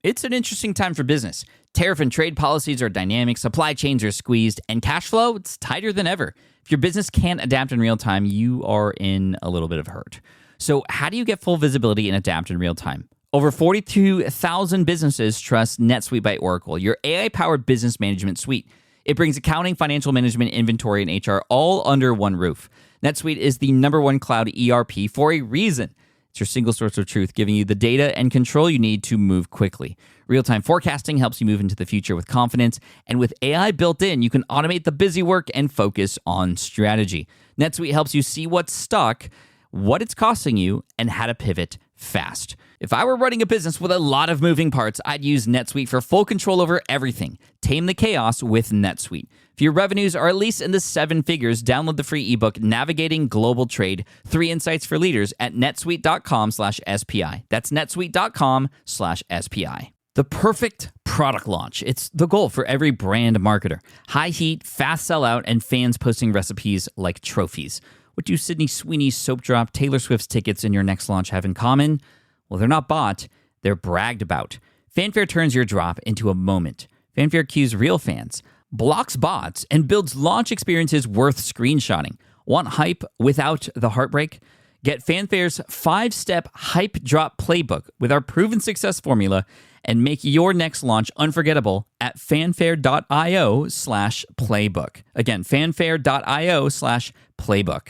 It's an interesting time for business. Tariff and trade policies are dynamic, supply chains are squeezed, and cash flow, it's tighter than ever. If your business can't adapt in real time, you are in a little bit of hurt. So how do you get full visibility and adapt in real time? Over 42,000 businesses trust NetSuite by Oracle, your AI-powered business management suite. It brings accounting, financial management, inventory, and HR all under one roof. NetSuite is the #1 cloud ERP for a reason. It's your single source of truth, giving you the data and control you need to move quickly. Real-time forecasting helps you move into the future with confidence, and with AI built in, you can automate the busy work and focus on strategy. NetSuite helps you see what's stuck, what it's costing you, and how to pivot fast. If I were running a business with a lot of moving parts, I'd use NetSuite for full control over everything. Tame the chaos with NetSuite. If your revenues are at least in the 7 figures, download the free ebook, Navigating Global Trade, 3 Insights for Leaders at netsuite.com/SPI. That's netsuite.com/SPI. The perfect product launch. It's the goal for every brand marketer. High heat, fast sellout, and fans posting recipes like trophies. What do Sydney Sweeney's soap drop, Taylor Swift's tickets, and your next launch have in common? Well, they're not bought, they're bragged about. Fanfare turns your drop into a moment. Fanfare cues real fans, blocks bots, and builds launch experiences worth screenshotting. Want hype without the heartbreak? Get Fanfare's 5-step hype drop playbook with our proven success formula and make your next launch unforgettable at fanfare.io/playbook. Again, fanfare.io/playbook.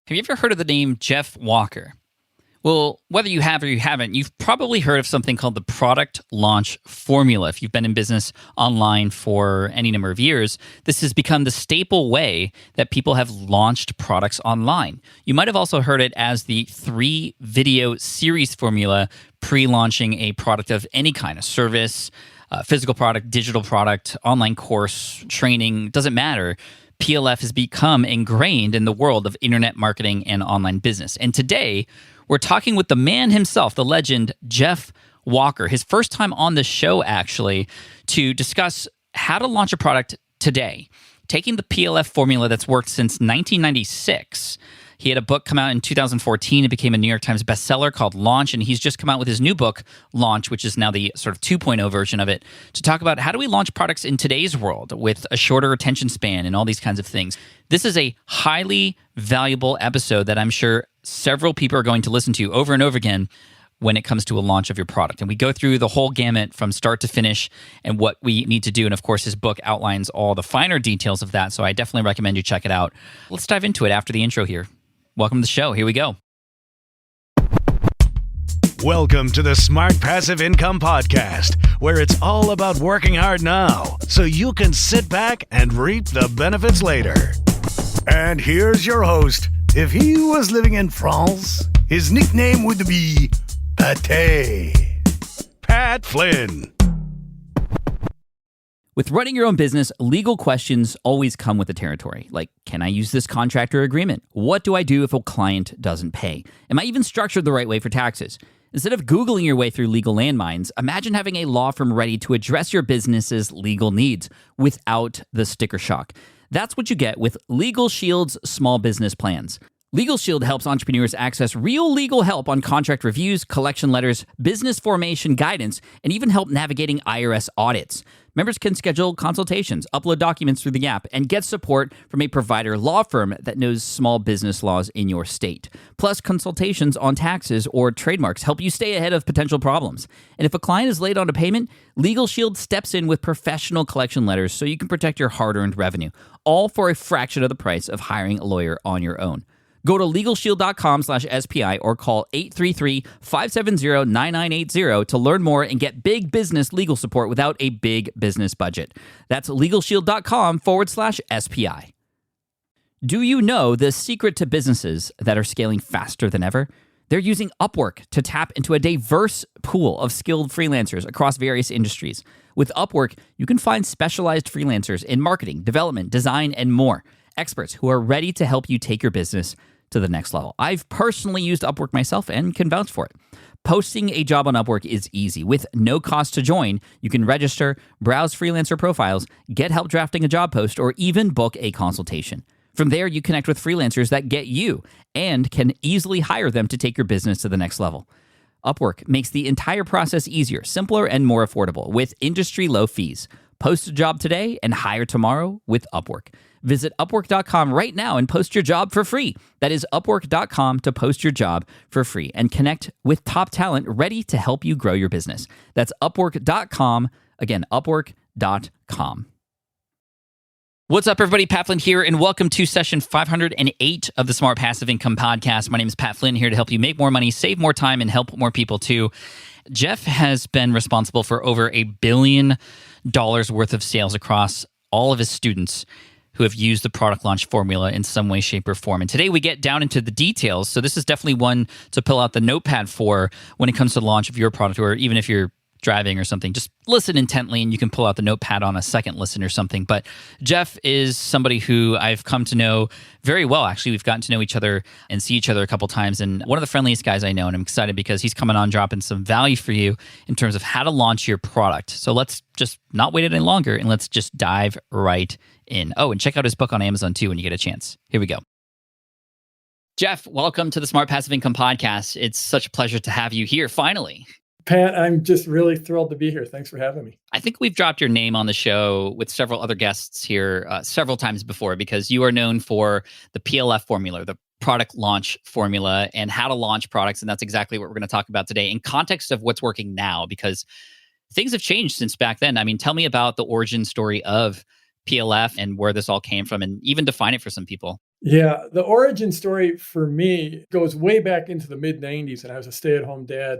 Have you ever heard of the name Jeff Walker? Well, whether you have or you haven't, you've probably heard of something called the product launch formula. If you've been in business online for any number of years, this has become the staple way that people have launched products online. You might have also heard it as the 3-video series formula pre-launching a product of any kind, a service, physical product, digital product, online course, training, doesn't matter. PLF has become ingrained in the world of internet marketing and online business. And today, we're talking with the man himself, the legend, Jeff Walker. His first time on the show, actually, to discuss how to launch a product today. Taking the PLF formula that's worked since 1996. He had a book come out in 2014. It became a New York Times bestseller called Launch, and he's just come out with his new book, Launch, which is now the sort of 2.0 version of it, to talk about how do we launch products in today's world with a shorter attention span and all these kinds of things. This is a highly valuable episode that I'm sure several people are going to listen to over and over again when it comes to a launch of your product. And we go through the whole gamut from start to finish and what we need to do. And of course, his book outlines all the finer details of that. So I definitely recommend you check it out. Let's dive into it after the intro here. Welcome to the show. Here we go. Welcome to the Smart Passive Income Podcast, where it's all about working hard now so you can sit back and reap the benefits later. And here's your host. If he was living in France, his nickname would be Pate. Pat Flynn. With running your own business, legal questions always come with the territory. Like, can I use this contract or agreement? What do I do if a client doesn't pay? Am I even structured the right way for taxes? Instead of Googling your way through legal landmines, imagine having a law firm ready to address your business's legal needs without the sticker shock. That's what you get with Legal Shield's small business plans. Legal Shield helps entrepreneurs access real legal help on contract reviews, collection letters, business formation guidance, and even help navigating IRS audits. Members can schedule consultations, upload documents through the app, and get support from a provider law firm that knows small business laws in your state. Plus, consultations on taxes or trademarks help you stay ahead of potential problems. And if a client is late on a payment, Legal Shield steps in with professional collection letters so you can protect your hard-earned revenue, all for a fraction of the price of hiring a lawyer on your own. Go to LegalShield.com/SPI or call 833-570-9980 to learn more and get big business legal support without a big business budget. That's LegalShield.com/SPI. Do you know the secret to businesses that are scaling faster than ever? They're using Upwork to tap into a diverse pool of skilled freelancers across various industries. With Upwork, you can find specialized freelancers in marketing, development, design, and more. Experts who are ready to help you take your business to the next level. I've personally used Upwork myself and can vouch for it. Posting a job on Upwork is easy. With no cost to join, you can register, browse freelancer profiles, get help drafting a job post, or even book a consultation. From there, you connect with freelancers that get you and can easily hire them to take your business to the next level. Upwork makes the entire process easier, simpler, and more affordable with industry-low fees. Post a job today and hire tomorrow with Upwork. Visit Upwork.com right now and post your job for free. That is Upwork.com to post your job for free and connect with top talent ready to help you grow your business. That's Upwork.com. Again, Upwork.com. What's up, everybody? Pat Flynn here, and welcome to session 508 of the Smart Passive Income Podcast. My name is Pat Flynn, here to help you make more money, save more time, and help more people too. Jeff has been responsible for over $1 billion worth of sales across all of his students who have used the product launch formula in some way, shape, or form. And today we get down into the details. So this is definitely one to pull out the notepad for when it comes to the launch of your product, or even if you're driving or something, just listen intently and you can pull out the notepad on a second listen or something. But Jeff is somebody who I've come to know very well. Actually, we've gotten to know each other and see each other a couple times, and one of the friendliest guys I know, and I'm excited because he's coming on dropping some value for you in terms of how to launch your product. So let's just not wait any longer and let's just dive right in. Oh, and check out his book on Amazon too when you get a chance. Here we go. Jeff, welcome to the Smart Passive Income Podcast. It's such a pleasure to have you here finally. Pat, I'm just really thrilled to be here. Thanks for having me. I think we've dropped your name on the show with several other guests here several times before, because you are known for the PLF formula, the product launch formula, and how to launch products. And that's exactly what we're going to talk about today in context of what's working now, because things have changed since back then. I mean, tell me about the origin story of PLF and where this all came from, and even define it for some people. Yeah, the origin story for me goes way back into the mid 90s, and I was a stay-at-home dad,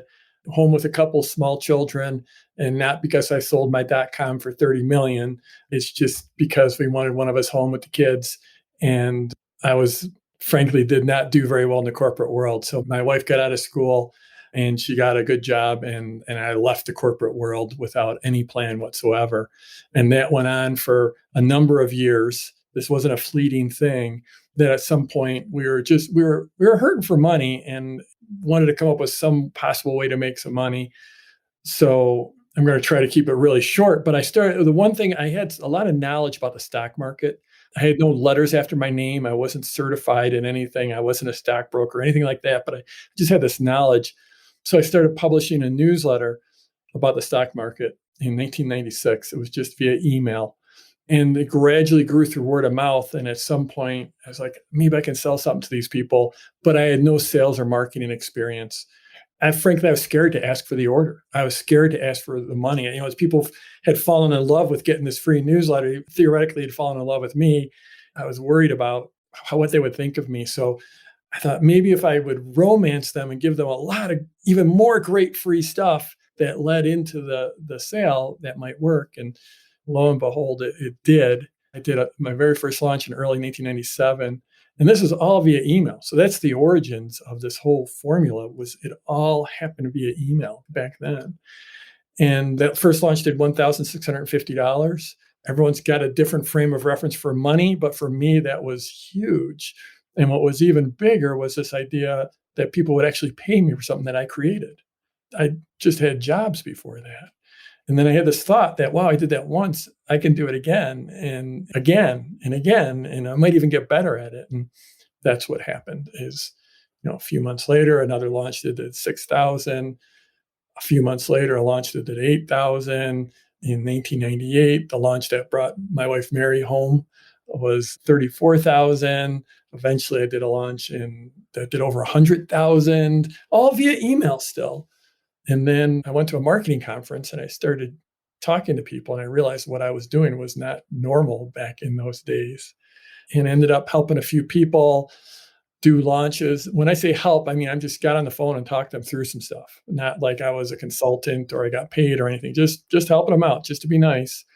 home with a couple small children, and not because I sold my .com for 30 million. It's just because we wanted one of us home with the kids. And I was, frankly, did not do very well in the corporate world. So my wife got out of school and she got a good job, and I left the corporate world without any plan whatsoever. And that went on for a number of years. This wasn't a fleeting thing. That at some point we were hurting for money and wanted to come up with some possible way to make some money. So I'm going to try to keep it really short. But the one thing, I had a lot of knowledge about the stock market. I had no letters after my name. I wasn't certified in anything. I wasn't a stockbroker or anything like that, but I just had this knowledge. So I started publishing a newsletter about the stock market in 1996. It was just via email. And it gradually grew through word of mouth. And at some point, I was like, maybe I can sell something to these people. But I had no sales or marketing experience. Frankly, I was scared to ask for the order. I was scared to ask for the money. As people had fallen in love with getting this free newsletter, theoretically had fallen in love with me, I was worried about what they would think of me. So I thought maybe if I would romance them and give them a lot of even more great free stuff that led into the sale, that might work. And lo and behold, it did. I did my very first launch in early 1997. And this is all via email. So that's the origins of this whole formula. It all happened via email back then. And that first launch did $1,650. Everyone's got a different frame of reference for money, but for me, that was huge. And what was even bigger was this idea that people would actually pay me for something that I created. I just had jobs before that. And then I had this thought that, wow, I did that once, I can do it again and again and again, and I might even get better at it. And that's what happened is, a few months later, another launch that did 6,000. A few months later, a launch that did 8,000. In 1998, the launch that brought my wife Mary home was 34,000. Eventually, I did a launch that did over 100,000, all via email still. And then I went to a marketing conference and I started talking to people, and I realized what I was doing was not normal back in those days, and ended up helping a few people do launches. When I say help, I mean, I just got on the phone and talked them through some stuff, not like I was a consultant or I got paid or anything, just helping them out, just to be nice.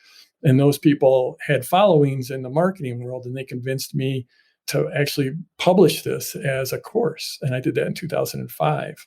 And those people had followings in the marketing world, and they convinced me to actually publish this as a course. And I did that in 2005.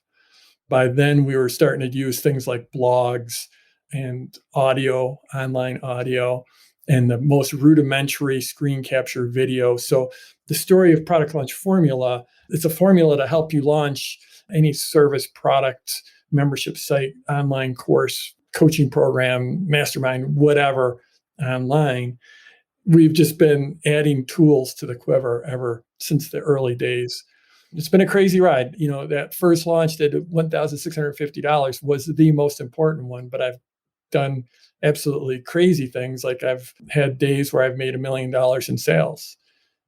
By then, we were starting to use things like blogs and audio, online audio, and the most rudimentary screen capture video. So the story of Product Launch Formula, it's a formula to help you launch any service, product, membership site, online course, coaching program, mastermind, whatever, online. We've just been adding tools to the quiver ever since the early days. It's been a crazy ride. That first launch that $1,650 was the most important one, but I've done absolutely crazy things. Like I've had days where I've made $1 million in sales.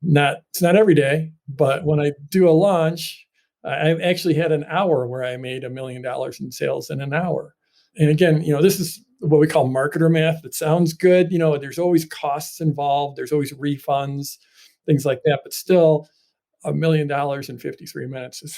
It's not every day, but when I do a launch, I've actually had an hour where I made $1 million in sales in an hour. And again, this is what we call marketer math. It sounds good. There's always costs involved. There's always refunds, things like that. But still, $1 million in 53 minutes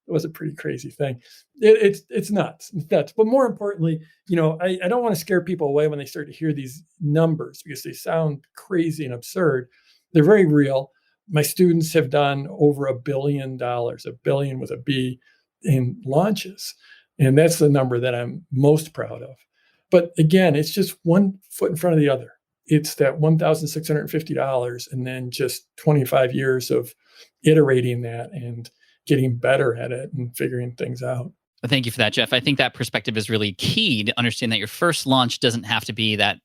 was a pretty crazy thing. It's nuts. It's nuts. But more importantly, I don't want to scare people away when they start to hear these numbers because they sound crazy and absurd. They're very real. My students have done over $1 billion, a billion with a B, in launches. And that's the number that I'm most proud of. But again, it's just one foot in front of the other. It's that $1,650 and then just 25 years of iterating that and getting better at it and figuring things out. Thank you for that, Jeff. I think that perspective is really key to understand that your first launch doesn't have to be that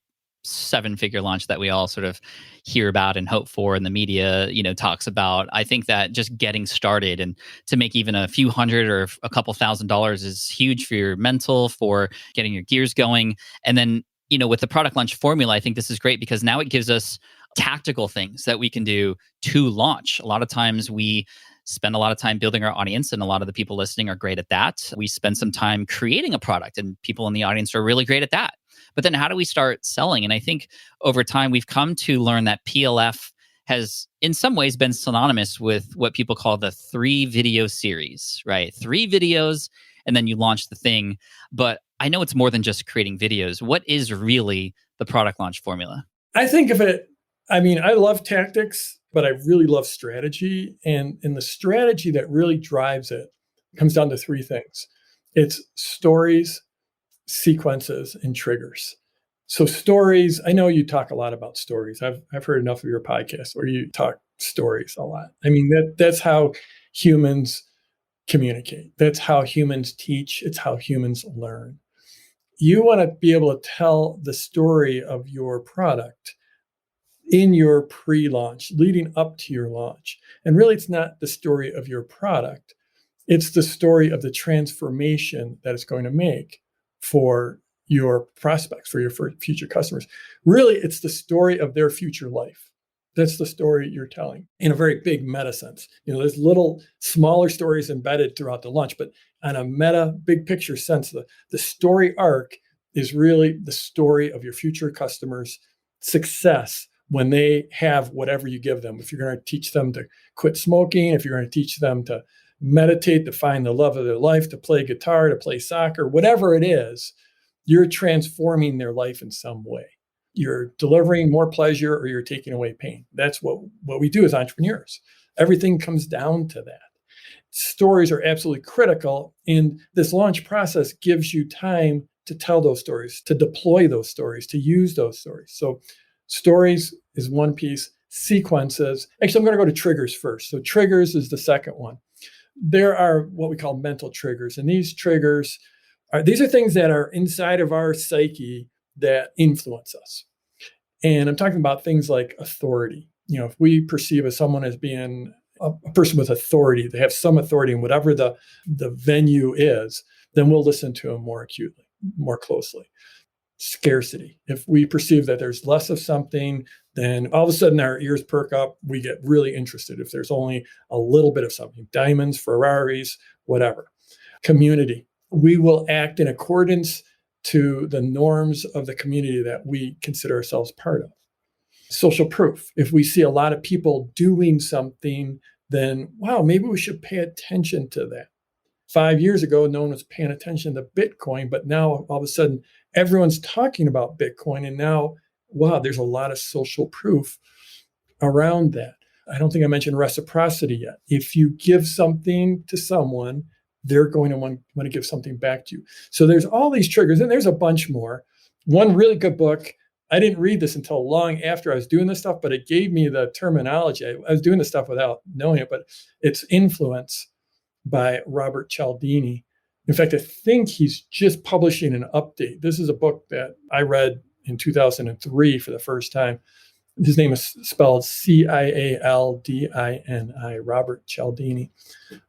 7-figure launch that we all sort of hear about and hope for and the media, talks about. I think that just getting started and to make even a few hundred or a couple $1,000s is huge for your mental, for getting your gears going. And then, with the product launch formula, I think this is great because now it gives us tactical things that we can do to launch. A lot of times we spend a lot of time building our audience, and a lot of the people listening are great at that. We spend some time creating a product, and people in the audience are really great at that. But then how do we start selling? And I think over time, we've come to learn that PLF has in some ways been synonymous with what people call the 3-video series, right? 3 videos, and then you launch the thing. But I know it's more than just creating videos. What is really the product launch formula? I think of it, I love tactics, but I really love strategy. And the strategy that really drives it comes down to 3 things. It's stories, sequences, and triggers. So stories, I know you talk a lot about stories. I've heard enough of your podcast where you talk stories a lot. That's how humans communicate. That's how humans teach. It's how humans learn. You want to be able to tell the story of your product in your pre-launch, leading up to your launch. And really, it's not the story of your product. It's the story of the transformation that it's going to make for your prospects, for your future customers. Really, it's the story of their future life. That's the story you're telling in a very big meta sense. There's little smaller stories embedded throughout the launch, but on a meta, big picture sense, the story arc is really the story of your future customers' success when they have whatever you give them. If you're going to teach them to quit smoking, if you're going to teach them to meditate, to find the love of their life, to play guitar, to play soccer, whatever it is, you're transforming their life in some way. You're delivering more pleasure or you're taking away pain. That's what we do as entrepreneurs. Everything comes down to that. Stories are absolutely critical. And this launch process gives you time to tell those stories, to deploy those stories, to use those stories. So stories is one piece. Sequences. Actually, I'm going to go to triggers first. So triggers is the second one. There are what we call mental triggers. And these triggers these are things that are inside of our psyche that influence us. And I'm talking about things like authority. If we perceive as someone as being a person with authority, they have some authority in whatever the venue is, then we'll listen to them more acutely, more closely. Scarcity. If we perceive that there's less of something, then all of a sudden our ears perk up. We get really interested if there's only a little bit of something. Diamonds, Ferraris, whatever. Community. We will act in accordance to the norms of the community that we consider ourselves part of. Social proof. If we see a lot of people doing something, then, wow, maybe we should pay attention to that. 5 years ago, no one was paying attention to Bitcoin, but now all of a sudden, everyone's talking about Bitcoin. And now, wow, there's a lot of social proof around that. I don't think I mentioned reciprocity yet. If you give something to someone, they're going to want to give something back to you. So there's all these triggers, and there's a bunch more. One really good book, I didn't read this until long after I was doing this stuff, but it gave me the terminology. I was doing this stuff without knowing it, but it's Influence by Robert Cialdini. In fact, I think he's just publishing an update. This is a book that I read in 2003 for the first time. His name is spelled Cialdini, Robert Cialdini.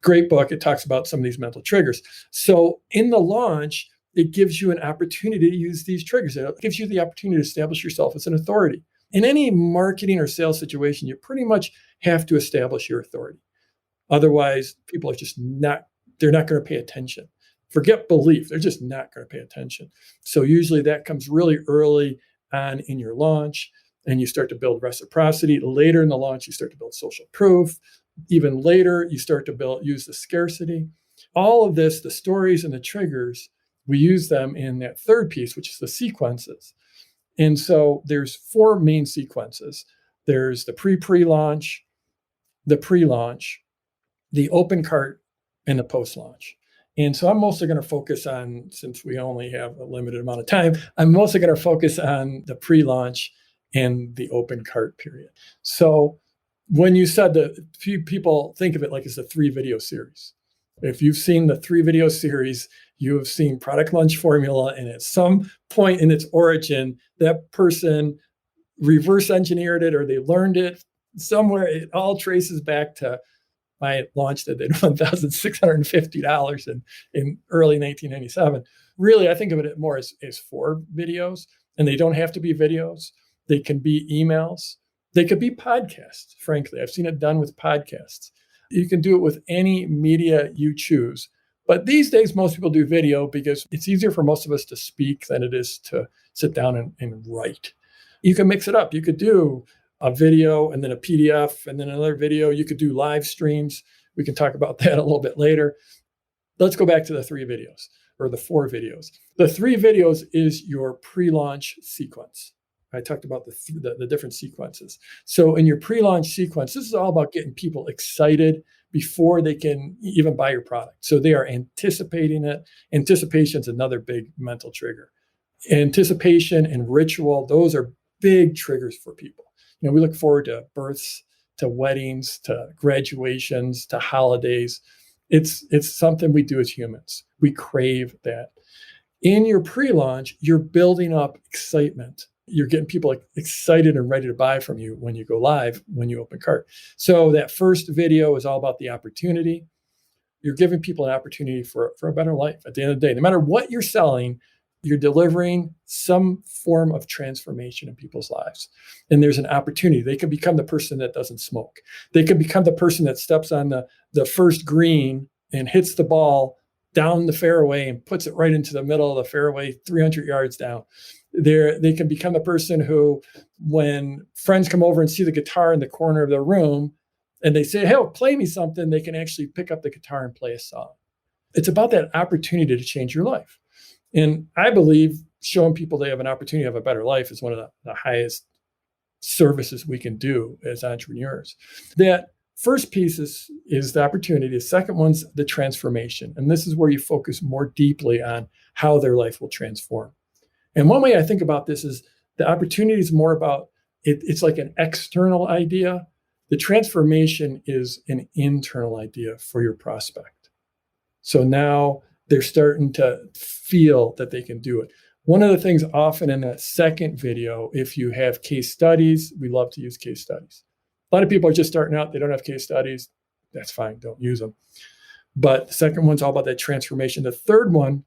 Great book. It talks about some of these mental triggers. So in the launch, it gives you an opportunity to use these triggers. It gives you the opportunity to establish yourself as an authority. In any marketing or sales situation, you pretty much have to establish your authority. Otherwise, people are just they're not going to pay attention. Forget belief. They're just not going to pay attention. So usually that comes really early on in your launch, and you start to build reciprocity. Later in the launch, you start to build social proof. Even later, you start to use the scarcity. All of this, the stories and the triggers, we use them in that third piece, which is the sequences. And so there's 4 main sequences. There's the pre-launch, the pre-launch, the open cart, and the post-launch. And so I'm mostly going to focus on, since we only have a limited amount of time, I'm mostly going to focus on the pre-launch and the open cart period. So when you said that, few people think of it like it's a 3-video series. If you've seen the 3-video series, you have seen Product Launch Formula, and at some point in its origin, that person reverse engineered it or they learned it somewhere. It all traces back to I launched it at $1,650 in early 1997. Really, I think of it more as 4 videos, and they don't have to be videos. They can be emails. They could be podcasts, frankly. I've seen it done with podcasts. You can do it with any media you choose. But these days, most people do video because it's easier for most of us to speak than it is to sit down and write. You can mix it up. You could do a video and then a PDF and then another video. You could do live streams. We can talk about that a little bit later. Let's go back to the 3 videos or the 4 videos. The 3 videos is your pre-launch sequence. I talked about the different sequences. So in your pre-launch sequence, this is all about getting people excited before they can even buy your product. So they are anticipating it. Anticipation is another big mental trigger. Anticipation and ritual, those are big triggers for people. We look forward to births, to weddings, to graduations, to holidays. It's something we do as humans. We crave that. In your pre-launch, you're building up excitement. You're getting people excited and ready to buy from you when you go live, when you open cart. So that first video is all about the opportunity. You're giving people an opportunity for a better life at the end of the day. No matter what you're selling, you're delivering some form of transformation in people's lives. And there's an opportunity. They can become the person that doesn't smoke. They can become the person that steps on the first green and hits the ball down the fairway and puts it right into the middle of the fairway, 300 yards down. They can become the person who, when friends come over and see the guitar in the corner of their room and they say, hey, play me something, they can actually pick up the guitar and play a song. It's about that opportunity to change your life. And I believe showing people they have an opportunity to have a better life is one of the highest services we can do as entrepreneurs. That first piece is the opportunity. The second one's the transformation. And this is where you focus more deeply on how their life will transform. And one way I think about this is the opportunity is more about it's like an external idea. The transformation is an internal idea for your prospect. So now they're starting to feel that they can do it. One of the things often in that second video, if you have case studies, we love to use case studies. A lot of people are just starting out. They don't have case studies. That's fine. Don't use them. But the second one's all about that transformation. The third one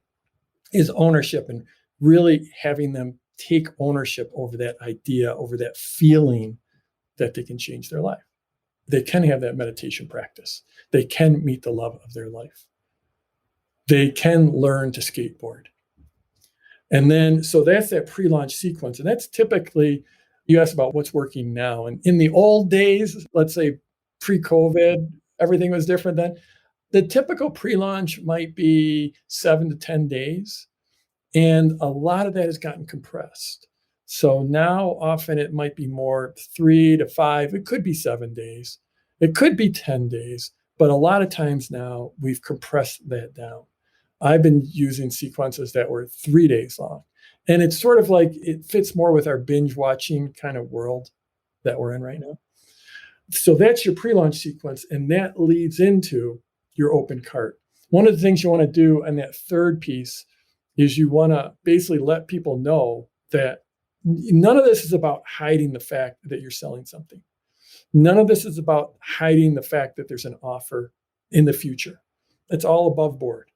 is ownership and really having them take ownership over that idea, over that feeling that they can change their life. They can have that meditation practice. They can meet the love of their life. They can learn to skateboard. And then, so that's that pre-launch sequence. And that's typically, you asked about what's working now. And in the old days, let's say pre-COVID, everything was different then. The typical pre-launch might be 7 to 10 days. And a lot of that has gotten compressed. So now often it might be more 3 to 5. It could be 7 days. It could be 10 days. But a lot of times now we've compressed that down. I've been using sequences that were 3 days long. And it's sort of like it fits more with our binge watching kind of world that we're in right now. So that's your pre-launch sequence. And that leads into your open cart. One of the things you want to do in that third piece is you want to basically let people know that None of this is about hiding the fact that you're selling something. None of this is about hiding the fact that there's an offer in the future. It's all above board.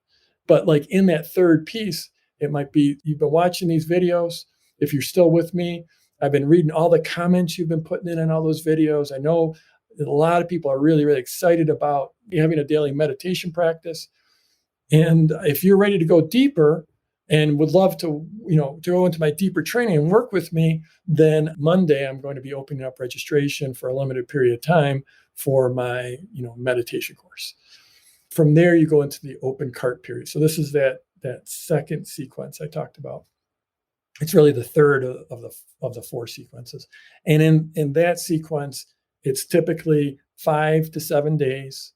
But like in that third piece, it might be you've been watching these videos. If you're still with me, I've been reading all the comments you've been putting in on all those videos. I know that a lot of people are really, really excited about having a daily meditation practice. And if you're ready to go deeper and would love to, to go into my deeper training and work with me, then Monday I'm going to be opening up registration for a limited period of time for my, meditation course. From there, you go into the open cart period. So this is that second sequence I talked about. It's really the third of the four sequences. And in that sequence, it's typically 5 to 7 days.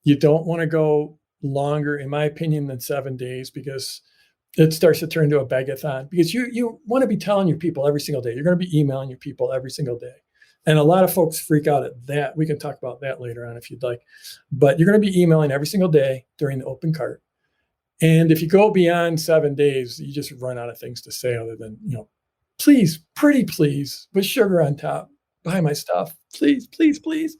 You don't want to go longer, in my opinion, than 7 days, because it starts to turn into a begathon, because you want to be telling your people every single day. You're going to be emailing your people every single day. And a lot of folks freak out at that. We can talk about that later on if you'd like. But you're going to be emailing every single day during the open cart. And if you go beyond 7 days, you just run out of things to say other than, please, pretty please, with sugar on top, buy my stuff. Please, please, please.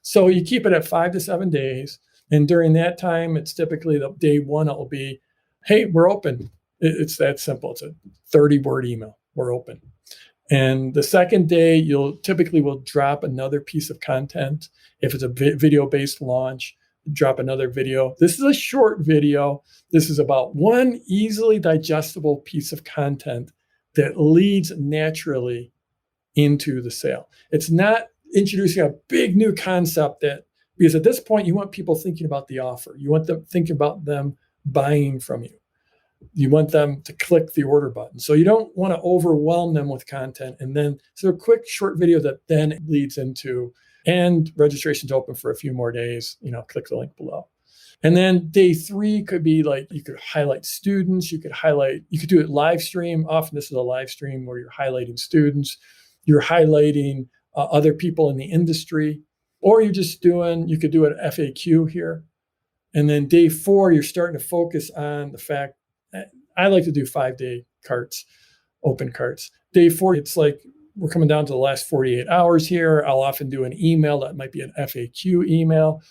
So you keep it at 5 to 7 days. And during that time, it's typically the day one, it will be, hey, we're open. It's that simple. It's a 30-word email. We're open. And the second day, you'll typically will drop another piece of content. If it's a video-based launch, drop another video. This is a short video. This is about one easily digestible piece of content that leads naturally into the sale. It's not introducing a big new concept because at this point, you want people thinking about the offer. You want them thinking about them buying from you. You want them to click the order button. So you don't want to overwhelm them with content. And then, so a quick short video that then leads into, and registration's open for a few more days, click the link below. And then day 3 could be like, you could highlight students, you could do it live stream. Often this is a live stream where you're highlighting students, you're highlighting other people in the industry, or you could do an FAQ here. And then day 4, you're starting to focus on the fact, I like to do 5-day carts, open carts. Day 4, it's like, we're coming down to the last 48 hours here. I'll often do an email that might be an FAQ email.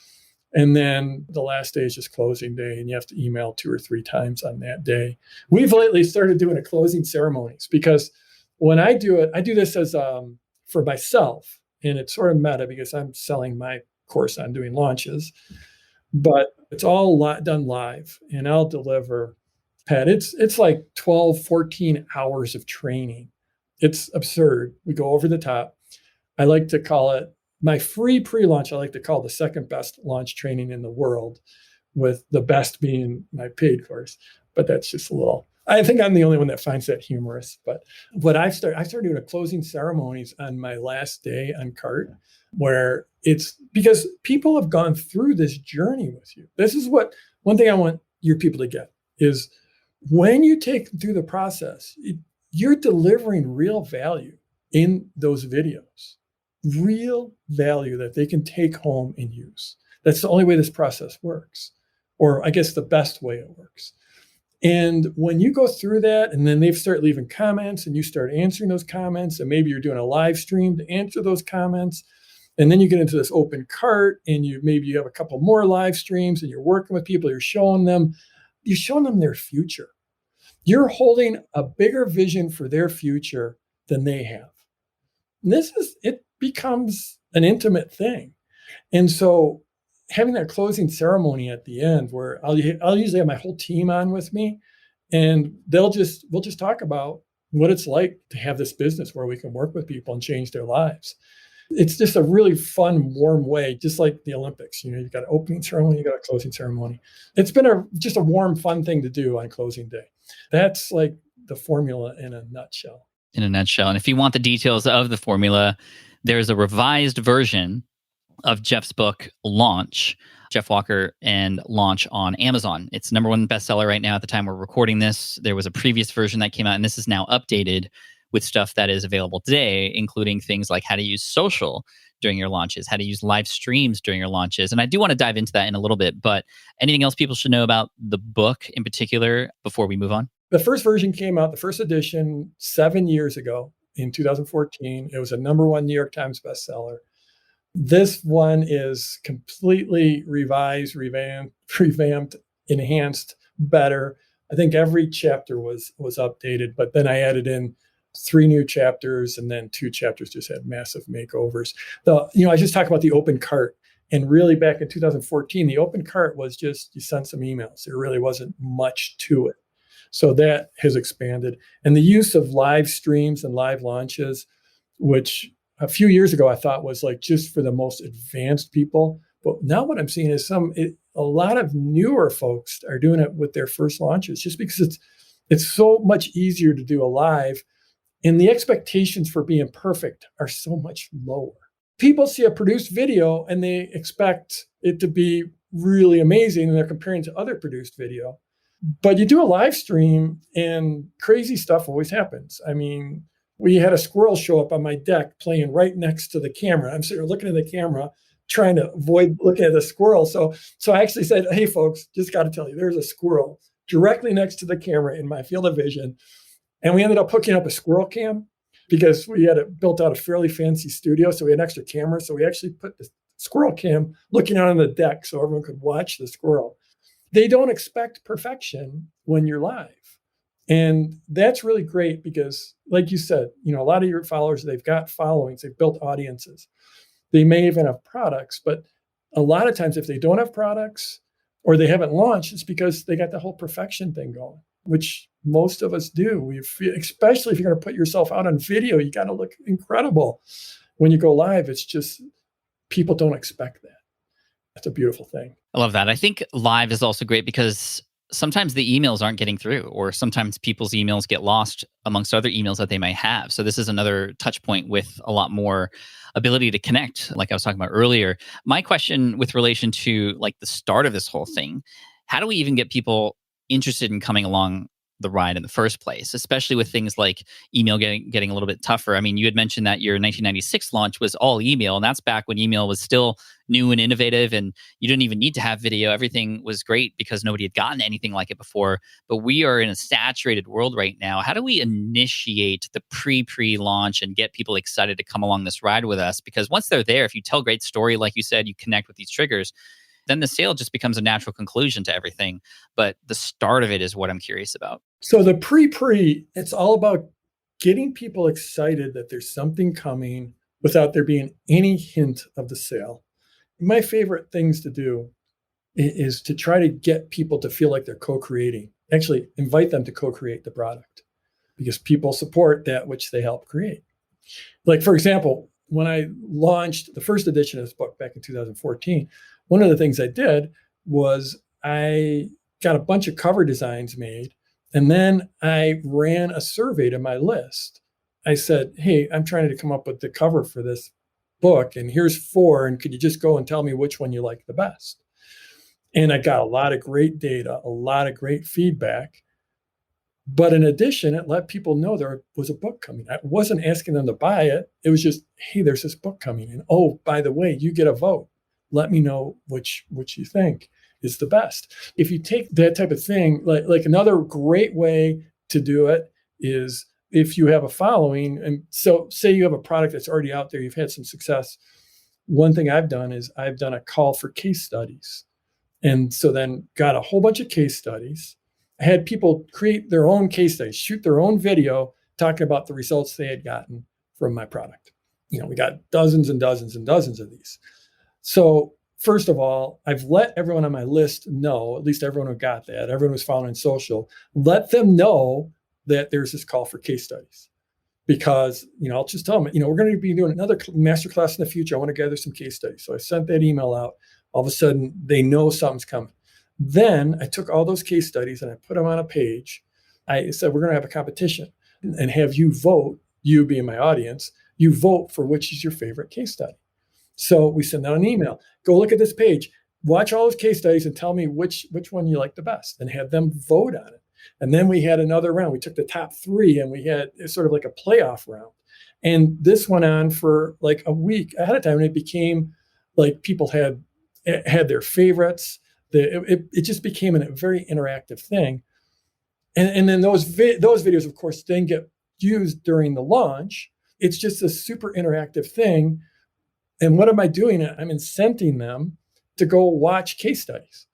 And then the last day is just closing day, and you have to email 2 or 3 times on that day. We've lately started doing a closing ceremonies, because when I do it, I do this as for myself, and it's sort of meta because I'm selling my course on doing launches, but it's all done live, and I'll deliver, Pat, it's like 12, 14 hours of training. It's absurd. We go over the top. I like to call it my free pre-launch. I like to call the second best launch training in the world, with the best being my paid course. But that's just I think I'm the only one that finds that humorous. But what I started doing a closing ceremonies on my last day on cart, where it's because people have gone through this journey with you. This is one thing I want your people to get is, when you take them through the process, you're delivering real value in those videos, real value that they can take home and use. That's the only way this process works, or I guess the best way it works. And when you go through that, and then they start leaving comments, and you start answering those comments, and maybe you're doing a live stream to answer those comments, and then you get into this open cart, and maybe you have a couple more live streams, and you're working with people, you're showing them their future. You're holding a bigger vision for their future than they have. And it becomes an intimate thing. And so having that closing ceremony at the end, where I'll usually have my whole team on with me, and we'll just talk about what it's like to have this business where we can work with people and change their lives. It's just a really fun, warm way, just like the Olympics. You've got an opening ceremony, you've got a closing ceremony. It's been just a warm, fun thing to do on closing day. That's like the formula in a nutshell. And if you want the details of the formula, there's a revised version of Jeff's book, Launch, Jeff Walker and Launch, on Amazon. It's #1 bestseller right now at the time we're recording this. There was a previous version that came out, and this is now updated with stuff that is available today, including things like how to use social during your launches, how to use live streams during your launches. And I do want to dive into that in a little bit, but anything else people should know about the book in particular before we move on? The first version came out, the first edition, 7 years ago in 2014. It was a #1 New York Times bestseller. This one is completely revised, revamped, enhanced, better. I think every chapter was updated, but then I added in 3 new chapters, and then 2 chapters just had massive makeovers. I just talked about the open cart, and really back in 2014, the open cart was just you sent some emails. There really wasn't much to it. So that has expanded, and the use of live streams and live launches, which a few years ago I thought was like just for the most advanced people. But now what I'm seeing is a lot of newer folks are doing it with their first launches, just because it's so much easier to do a live, and the expectations for being perfect are so much lower. People see a produced video and they expect it to be really amazing, and they're comparing to other produced video. But you do a live stream and crazy stuff always happens. I mean, we had a squirrel show up on my deck playing right next to the camera. I'm sitting there looking at the camera, trying to avoid looking at the squirrel. So I actually said, hey, folks, just got to tell you, there's a squirrel directly next to the camera in my field of vision. And we ended up hooking up a squirrel cam because we had built out a fairly fancy studio. So we had an extra camera. So we actually put the squirrel cam looking out on the deck so everyone could watch the squirrel. They don't expect perfection when you're live. And that's really great because, like you said, a lot of your followers, they've got followings, they've built audiences. They may even have products, but a lot of times if they don't have products or they haven't launched, it's because they got the whole perfection thing going, which most of us do. Especially if you're going to put yourself out on video, you got to look incredible. When you go live, it's just people don't expect that. That's a beautiful thing. I love that. I think live is also great because sometimes the emails aren't getting through, or sometimes people's emails get lost amongst other emails that they might have. So this is another touch point with a lot more ability to connect, like I was talking about earlier. My question with relation to like the start of this whole thing, how do we even get people interested in coming along the ride in the first place, especially with things like email getting a little bit tougher? I mean, you had mentioned that your 1996 launch was all email, and that's back when email was still new and innovative, and you didn't even need to have video. Everything was great because nobody had gotten anything like it before. But we are in a saturated world right now. How do we initiate the pre-launch and get people excited to come along this ride with us? Because once they're there, if you tell a great story, like you said, you connect with these triggers, then the sale just becomes a natural conclusion to everything. But the start of it is what I'm curious about. So the pre, it's all about getting people excited that there's something coming without there being any hint of the sale. My favorite things to do is to try to get people to feel like they're co-creating, actually invite them to co-create the product, because people support that which they help create. Like, for example, when I launched the first edition of this book back in 2014, one of the things I did was I got a bunch of cover designs made, and then I ran a survey to my list. I said, hey, I'm trying to come up with the cover for this book, and here's 4, and could you just go and tell me which one you like the best? And I got a lot of great data, a lot of great feedback. But in addition, it let people know there was a book coming. I wasn't asking them to buy it. It was just, hey, there's this book coming. And oh, by the way, you get a vote. Let me know which you think is the best. If you take that type of thing, like another great way to do it is if you have a following. And so say you have a product that's already out there, you've had some success. One thing I've done is I've done a call for case studies. And so then got a whole bunch of case studies. I had people create their own case studies, shoot their own video talking about the results they had gotten from my product. We got dozens and dozens and dozens of these. So first of all, I've let everyone on my list know, at least everyone who got that, everyone who's following social, let them know that there's this call for case studies. Because, I'll just tell them, we're going to be doing another masterclass in the future. I want to gather some case studies. So I sent that email out. All of a sudden, they know something's coming. Then I took all those case studies and I put them on a page. I said, we're going to have a competition and have you vote, you being my audience, you vote for which is your favorite case study. So we send out an email, go look at this page, watch all those case studies and tell me which one you like the best, and have them vote on it. And then we had another round. We took the top 3 and we had sort of like a playoff round. And this went on for like a week ahead of time. And it became like people had their favorites. It just became a very interactive thing. And then those videos, of course, then get used during the launch. It's just a super interactive thing. And what am I doing? I'm incenting them to go watch case studies,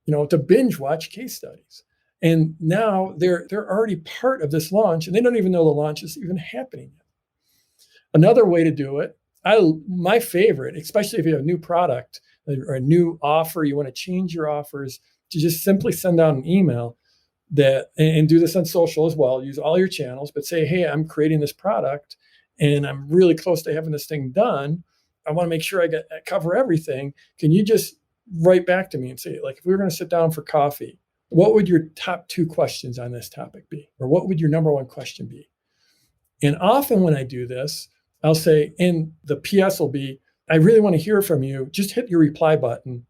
to binge watch case studies. And now they're already part of this launch, and they don't even know the launch is even happening yet. Another way to do it, my favorite, especially if you have a new product or a new offer, you want to change your offers, to just simply send out an email and do this on social as well. Use all your channels, but say, hey, I'm creating this product and I'm really close to having this thing done. I want to make sure I cover everything. Can you just write back to me and say, like, if we were going to sit down for coffee, what would your top 2 questions on this topic be? Or what would your number 1 question be? And often when I do this, I'll say, and the PS will be, I really want to hear from you. Just hit your reply button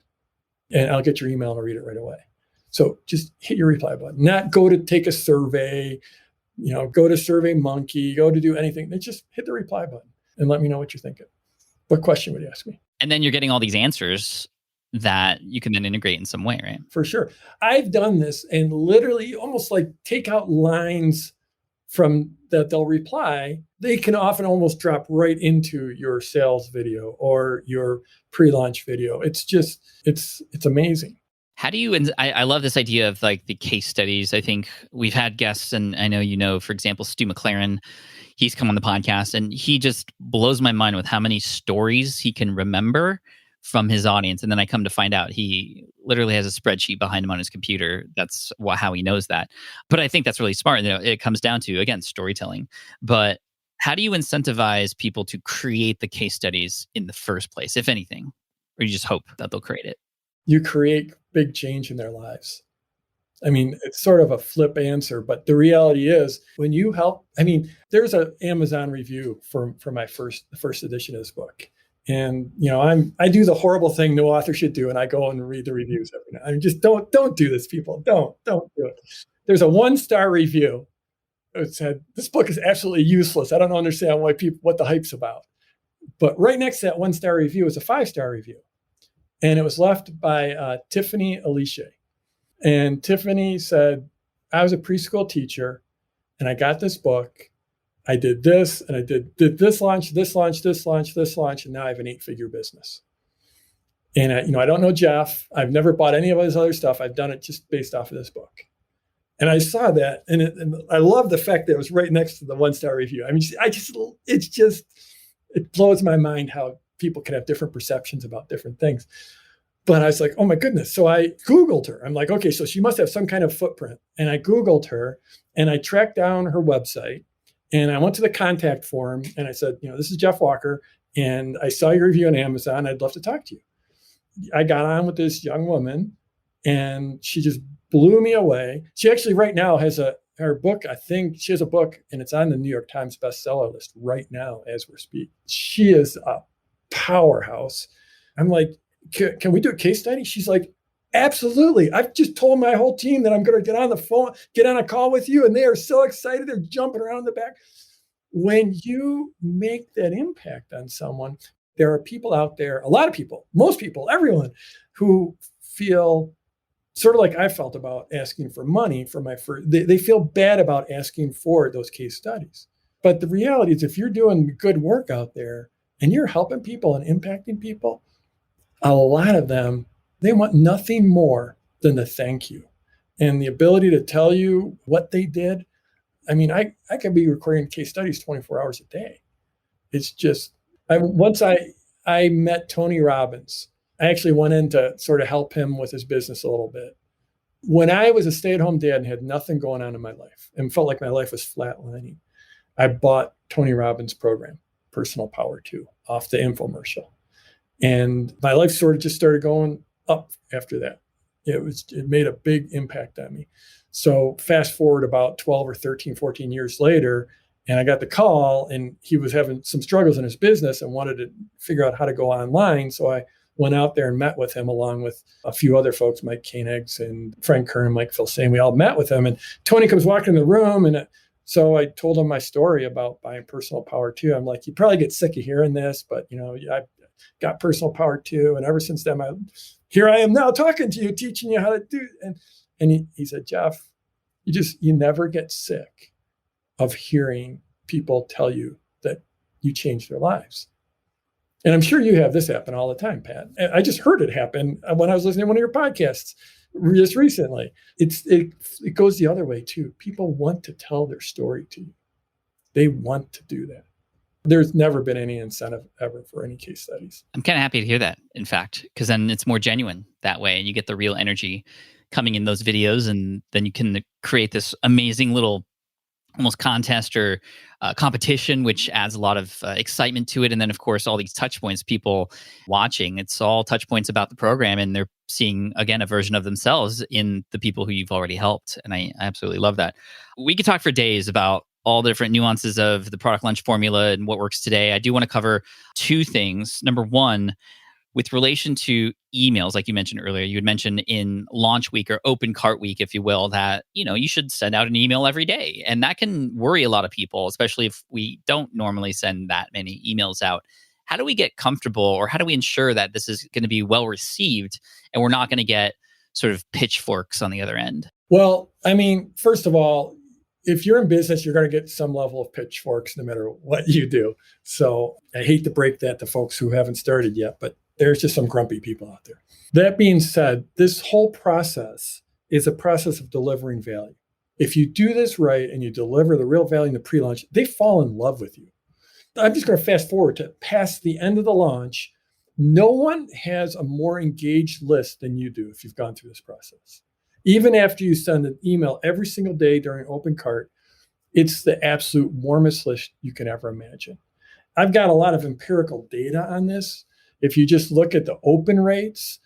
and I'll get your email and I'll read it right away. So just hit your reply button, not go to take a survey, go to Survey Monkey, go to do anything. Just hit the reply button and let me know what you're thinking. What question would you ask me? And then you're getting all these answers that you can then integrate in some way, right? For sure. I've done this and literally almost like take out lines from that they'll reply. They can often almost drop right into your sales video or your pre-launch video. It's just, it's amazing. How do you, and I love this idea of like the case studies. I think we've had guests, and I know, for example, Stu McLaren, he's come on the podcast and he just blows my mind with how many stories he can remember from his audience. And then I come to find out he literally has a spreadsheet behind him on his computer. That's how he knows that. But I think that's really smart. It comes down to, again, storytelling. But how do you incentivize people to create the case studies in the first place, if anything? Or you just hope that they'll create it? You create big change in their lives. I mean, it's sort of a flip answer, but the reality is when you help, there's an Amazon review for the first edition of this book. And, I do the horrible thing no author should do. And I go and read the reviews every night. Just don't do this, people. Don't do it. There's a 1-star review. It said, this book is absolutely useless. I don't understand what the hype's about. But right next to that 1-star review is a 5-star review. And it was left by Tiffany Alicia. And Tiffany said, I was a preschool teacher and I got this book. I did this and I did this launch, this launch, this launch, this launch, and now I have an 8-figure business. And I don't know Jeff. I've never bought any of his other stuff. I've done it just based off of this book. And I saw that, and I love the fact that it was right next to the 1-star review. It blows my mind how people can have different perceptions about different things. But I was like, oh my goodness. So I Googled her. I'm like, okay, so she must have some kind of footprint. And I Googled her and I tracked down her website. And I went to the contact form and I said, this is Jeff Walker. And I saw your review on Amazon. I'd love to talk to you. I got on with this young woman and she just blew me away. She actually right now has her book. I think she has a book and it's on the New York Times bestseller list right now as we're speaking. She is a powerhouse. I'm like, can we do a case study? She's like, absolutely. I've just told my whole team that I'm going to get on the phone, get on a call with you. And they are so excited. They're jumping around in the back. When you make that impact on someone, there are people out there, a lot of people, most people, everyone who feel sort of like I felt about asking for money for my first, they feel bad about asking for those case studies. But the reality is if you're doing good work out there and you're helping people and impacting people, a lot of them, they want nothing more than the thank you and the ability to tell you what they did. I could be recording case studies 24 hours a day. It's just, once I met Tony Robbins, I actually went in to sort of help him with his business a little bit. When I was a stay-at-home dad and had nothing going on in my life and felt like my life was flatlining, I bought Tony Robbins' program, Personal Power 2, off the infomercial. And my life sort of just started going up after that. It made a big impact on me. So fast forward about 12 or 13, 14 years later, and I got the call and he was having some struggles in his business and wanted to figure out how to go online. So I went out there and met with him along with a few other folks, Mike Koenigs and Frank Kern and Mike Filsaime. We all met with him and Tony comes walking in the room. And so I told him my story about buying Personal Power 2. I'm like, you probably get sick of hearing this, but I got Personal Power 2. And ever since then, here I am now talking to you, teaching you how to do. And he said, Jeff, You never get sick of hearing people tell you that you changed their lives. And I'm sure you have this happen all the time, Pat. I just heard it happen when I was listening to one of your podcasts just recently. It goes the other way too. People want to tell their story to you. They want to do that. There's never been any incentive ever for any case studies. I'm kind of happy to hear that, in fact, because then it's more genuine that way, and you get the real energy coming in those videos, and then you can create this amazing little almost contest or competition, which adds a lot of excitement to it. And then, of course, all these touch points, people watching, it's all touch points about the program, and they're seeing, again, a version of themselves in the people who you've already helped. And I absolutely love that. We could talk for days about all the different nuances of the product launch formula and what works today. I do want to cover two things. Number one, with relation to emails, like you mentioned earlier, you had mentioned in launch week or open cart week, if you will, that, you should send out an email every day. And that can worry a lot of people, especially if we don't normally send that many emails out. How do we get comfortable, or how do we ensure that this is going to be well received and we're not going to get sort of pitchforks on the other end? Well, I mean, first of all, if you're in business, you're going to get some level of pitchforks no matter what you do. So I hate to break that to folks who haven't started yet, but there's just some grumpy people out there. That being said, this whole process is a process of delivering value. If you do this right and you deliver the real value in the pre-launch, they fall in love with you. I'm just going to fast forward to past the end of the launch. No one has a more engaged list than you do if you've gone through this process. Even after you send an email every single day during open cart, it's the absolute warmest list you can ever imagine. I've got a lot of empirical data on this. If you just look at the open rates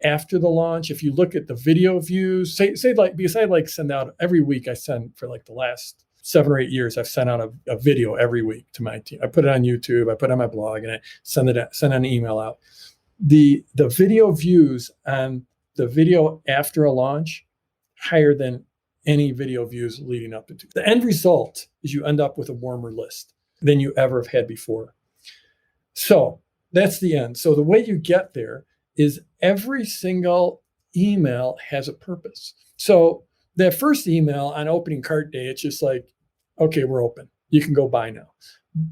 after the launch, if you look at the video views, say like, because I send out every week, I send for like the last 7 or 8 years, I've sent out a video every week to my team. I put it on YouTube, I put it on my blog, and I send an email out. The video views on the video after a launch, higher than any video views leading up into. The end result is you end up with a warmer list than you ever have had before. So that's the end. So the way you get there is every single email has a purpose. So that first email on opening cart day, it's just like, okay, we're open. You can go buy now.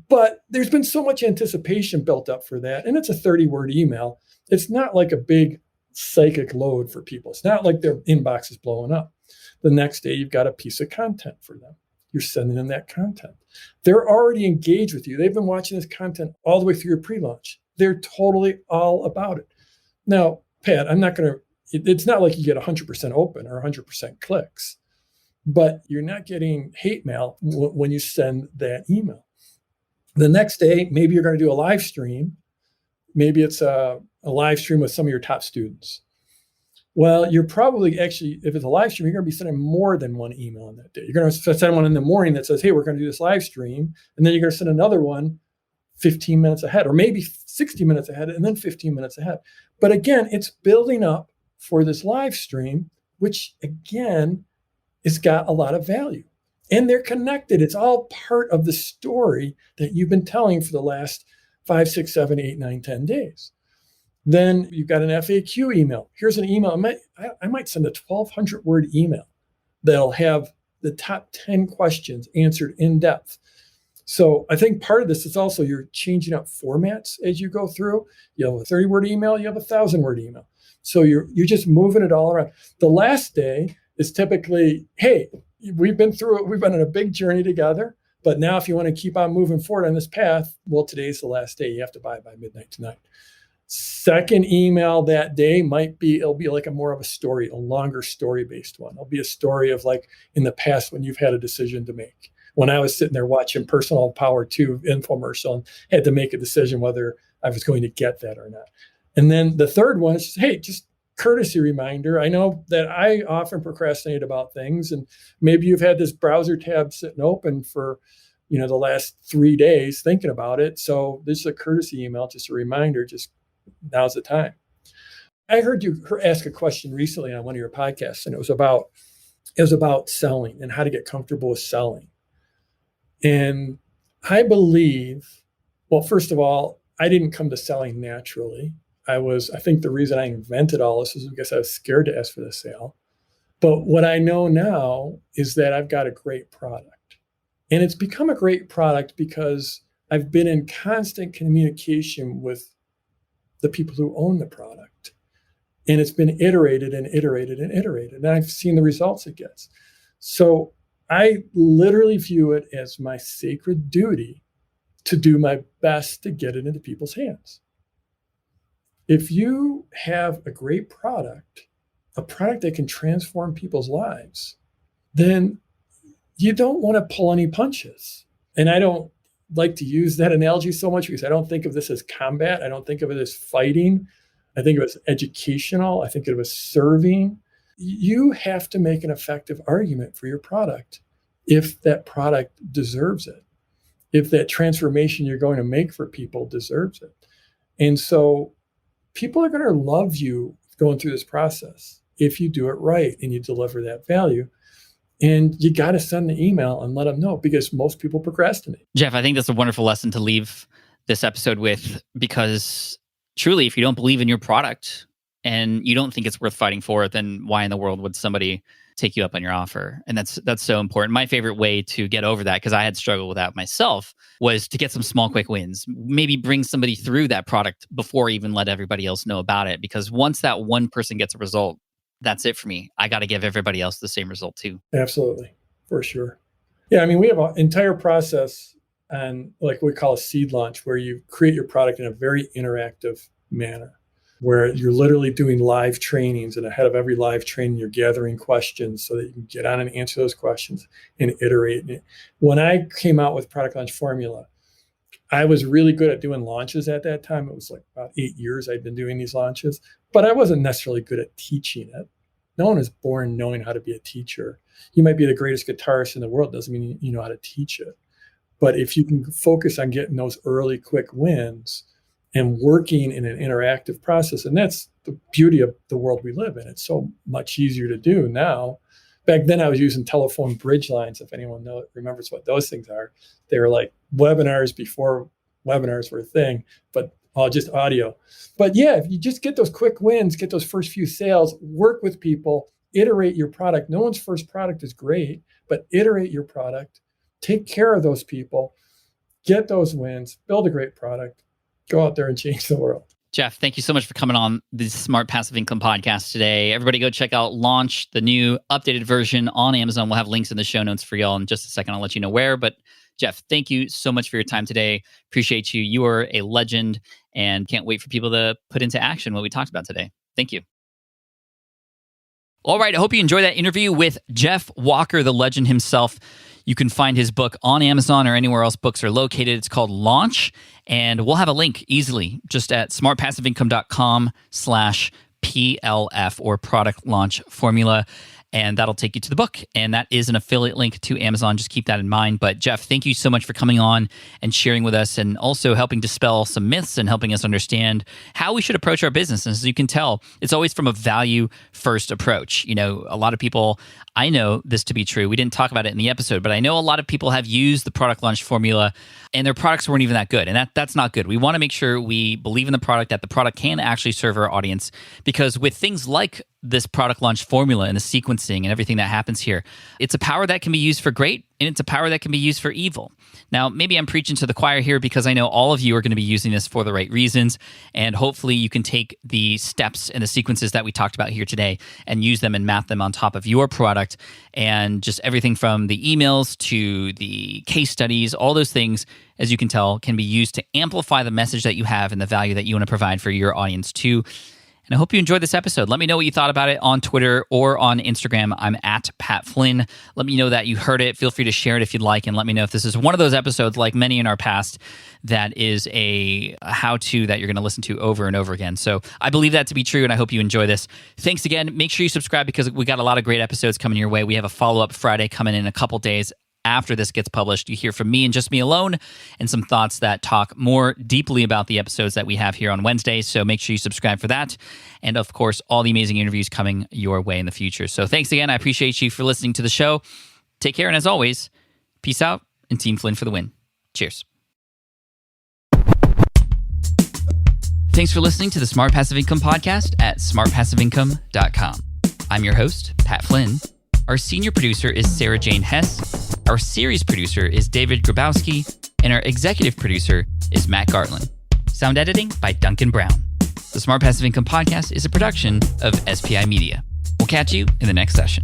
But there's been so much anticipation built up for that. And it's a 30-word email. It's not like a big psychic load for people. It's not like their inbox is blowing up. The next day, you've got a piece of content for them. You're sending them that content. They're already engaged with you. They've been watching this content all the way through your pre-launch. They're totally all about it. Now, Pat, it's not like you get 100% open or 100% clicks, but you're not getting hate mail when you send that email. The next day, maybe you're going to do a live stream. Maybe it's a live stream with some of your top students. Well, you're probably actually, if it's a live stream, you're going to be sending more than one email on that day. You're going to send one in the morning that says, hey, we're going to do this live stream. And then you're going to send another one 15 minutes ahead, or maybe 60 minutes ahead, and then 15 minutes ahead. But again, it's building up for this live stream, which again, has got a lot of value. And they're connected. It's all part of the story that you've been telling for the last 5, 6, 7, 8, 9, 10 days. Then you've got an FAQ email. Here's an email. I might send a 1,200-word email that'll have the top 10 questions answered in depth. So I think part of this is also you're changing up formats as you go through. You have a 30-word email, you have a 1,000-word email. So you're just moving it all around. The last day is typically, hey, we've been through it. We've been on a big journey together. But now if you want to keep on moving forward on this path, well, today's the last day. You have to buy it by midnight tonight. Second email that day it'll be like a more of a story, a longer story-based one. It'll be a story of like in the past when you've had a decision to make. When I was sitting there watching Personal Power 2 infomercial and had to make a decision whether I was going to get that or not. And then the third one is just, hey, just courtesy reminder. I know that I often procrastinate about things, and maybe you've had this browser tab sitting open for the last 3 days thinking about it. So this is a courtesy email, just a reminder, just now's the time. I heard you ask a question recently on one of your podcasts, and it was about selling and how to get comfortable with selling. And I believe, well, first of all, I didn't come to selling naturally. I think the reason I invented all this is because I was scared to ask for the sale. But what I know now is that I've got a great product. And it's become a great product because I've been in constant communication with the people who own the product. And it's been iterated and iterated and iterated. And I've seen the results it gets. So I literally view it as my sacred duty to do my best to get it into people's hands. If you have a great product, a product that can transform people's lives, then you don't want to pull any punches. And I don't like to use that analogy so much because I don't think of this as combat. I don't think of it as fighting. I think of it as educational. I think of it as serving. You have to make an effective argument for your product if that product deserves it, if that transformation you're going to make for people deserves it. And so people are going to love you going through this process if you do it right and you deliver that value. And you got to send the email and let them know because most people procrastinate. Jeff, I think that's a wonderful lesson to leave this episode with, because truly, if you don't believe in your product and you don't think it's worth fighting for, then why in the world would somebody take you up on your offer? And that's so important. My favorite way to get over that, because I had struggled with that myself, was to get some small, quick wins. Maybe bring somebody through that product before even let everybody else know about it. Because once that one person gets a result, that's it for me. I got to give everybody else the same result too. Absolutely. For sure. Yeah. I mean, we have an entire process on like we call a seed launch, where you create your product in a very interactive manner, where you're literally doing live trainings, and ahead of every live training, you're gathering questions so that you can get on and answer those questions and iterate. When I came out with Product Launch Formula, I was really good at doing launches at that time. It was like about 8 years I'd been doing these launches, but I wasn't necessarily good at teaching it. No one is born knowing how to be a teacher. You might be the greatest guitarist in the world. Doesn't mean you know how to teach it. But if you can focus on getting those early quick wins and working in an interactive process, and that's the beauty of the world we live in. It's so much easier to do now. Back then I was using telephone bridge lines. If anyone remembers what those things are, they were like webinars before webinars were a thing, but just audio. But yeah, if you just get those quick wins, get those first few sales, work with people, iterate your product. No one's first product is great, but iterate your product, take care of those people, get those wins, build a great product, go out there and change the world. Jeff, thank you so much for coming on the Smart Passive Income podcast today. Everybody go check out Launch, the new updated version on Amazon. We'll have links in the show notes for y'all in just a second. I'll let you know where. But Jeff, thank you so much for your time today. Appreciate you. You are a legend and can't wait for people to put into action what we talked about today. Thank you. All right. I hope you enjoyed that interview with Jeff Walker, the legend himself. You can find his book on Amazon or anywhere else books are located. It's called Launch, and we'll have a link easily just at smartpassiveincome.com/PLF or Product Launch Formula. And that'll take you to the book. And that is an affiliate link to Amazon. Just keep that in mind. But Jeff, thank you so much for coming on and sharing with us, and also helping dispel some myths and helping us understand how we should approach our business. And as you can tell, it's always from a value-first approach. You know, a lot of people, I know this to be true. We didn't talk about it in the episode, but I know a lot of people have used the Product Launch Formula and their products weren't even that good. And that's not good. We want to make sure we believe in the product, that the product can actually serve our audience. Because with things like this Product Launch Formula and the sequencing and everything that happens here, it's a power that can be used for great, and it's a power that can be used for evil. Now, maybe I'm preaching to the choir here, because I know all of you are going to be using this for the right reasons, and hopefully you can take the steps and the sequences that we talked about here today and use them and map them on top of your product, and just everything from the emails to the case studies, all those things, as you can tell, can be used to amplify the message that you have and the value that you want to provide for your audience too. And I hope you enjoyed this episode. Let me know what you thought about it on Twitter or on Instagram. I'm at Pat Flynn. Let me know that you heard it. Feel free to share it if you'd like, and let me know if this is one of those episodes, like many in our past, that is a how-to that you're going to listen to over and over again. So I believe that to be true, and I hope you enjoy this. Thanks again. Make sure you subscribe, because we got a lot of great episodes coming your way. We have a follow-up Friday coming in a couple days. After this gets published, you hear from me and just me alone, and some thoughts that talk more deeply about the episodes that we have here on Wednesdays. So make sure you subscribe for that. And of course, all the amazing interviews coming your way in the future. So thanks again. I appreciate you for listening to the show. Take care. And as always, peace out, and Team Flynn for the win. Cheers. Thanks for listening to the Smart Passive Income podcast at smartpassiveincome.com. I'm your host, Pat Flynn. Our senior producer is Sarah Jane Hess. Our series producer is David Grabowski. And our executive producer is Matt Gartland. Sound editing by Duncan Brown. The Smart Passive Income Podcast is a production of SPI Media. We'll catch you in the next session.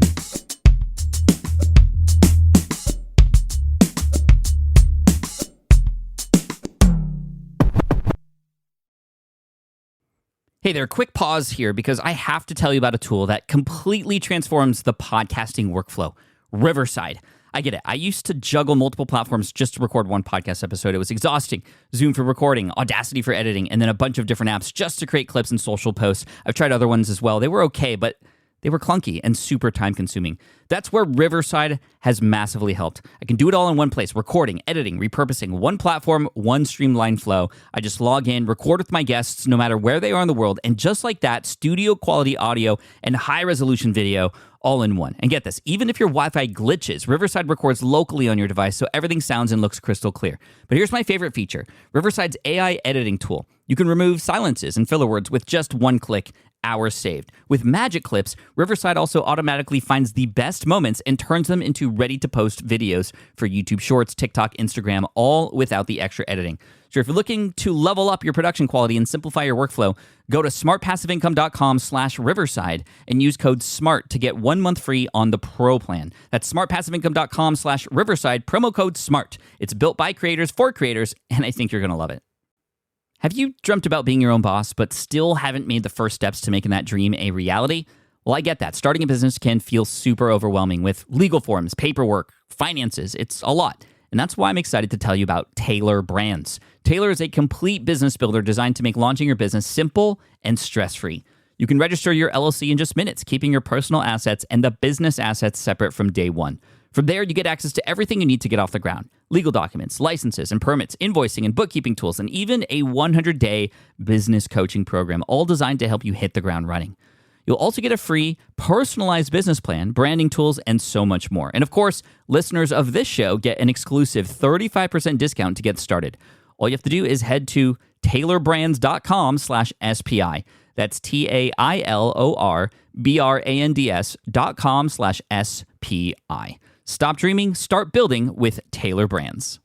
Hey there, quick pause here because I have to tell you about a tool that completely transforms the podcasting workflow, Riverside. I get it. I used to juggle multiple platforms just to record one podcast episode. It was exhausting. Zoom for recording, Audacity for editing, and then a bunch of different apps just to create clips and social posts. I've tried other ones as well. They were okay, but they were clunky and super time-consuming. That's where Riverside has massively helped. I can do it all in one place, recording, editing, repurposing, one platform, one streamlined flow. I just log in, record with my guests no matter where they are in the world, and just like that, studio-quality audio and high-resolution video all in one. And get this, even if your Wi-Fi glitches, Riverside records locally on your device so everything sounds and looks crystal clear. But here's my favorite feature, Riverside's AI editing tool. You can remove silences and filler words with just one click, hours saved. With Magic Clips, Riverside also automatically finds the best moments and turns them into ready-to-post videos for YouTube Shorts, TikTok, Instagram, all without the extra editing. So if you're looking to level up your production quality and simplify your workflow, go to smartpassiveincome.com/Riverside and use code SMART to get 1 month free on the Pro plan. That's smartpassiveincome.com/Riverside, promo code SMART. It's built by creators for creators, and I think you're going to love it. Have you dreamt about being your own boss, but still haven't made the first steps to making that dream a reality? Well, I get that. Starting a business can feel super overwhelming with legal forms, paperwork, finances. It's a lot. And that's why I'm excited to tell you about Taylor Brands. Taylor is a complete business builder designed to make launching your business simple and stress-free. You can register your LLC in just minutes, keeping your personal assets and the business assets separate from day one. From there, you get access to everything you need to get off the ground. Legal documents, licenses and permits, invoicing and bookkeeping tools, and even a 100-day business coaching program, all designed to help you hit the ground running. You'll also get a free, personalized business plan, branding tools, and so much more. And of course, listeners of this show get an exclusive 35% discount to get started. All you have to do is head to taylorbrands.com/SPI. That's TAILORBRANDS.com/SPI. Stop dreaming, start building with Taylor Brands.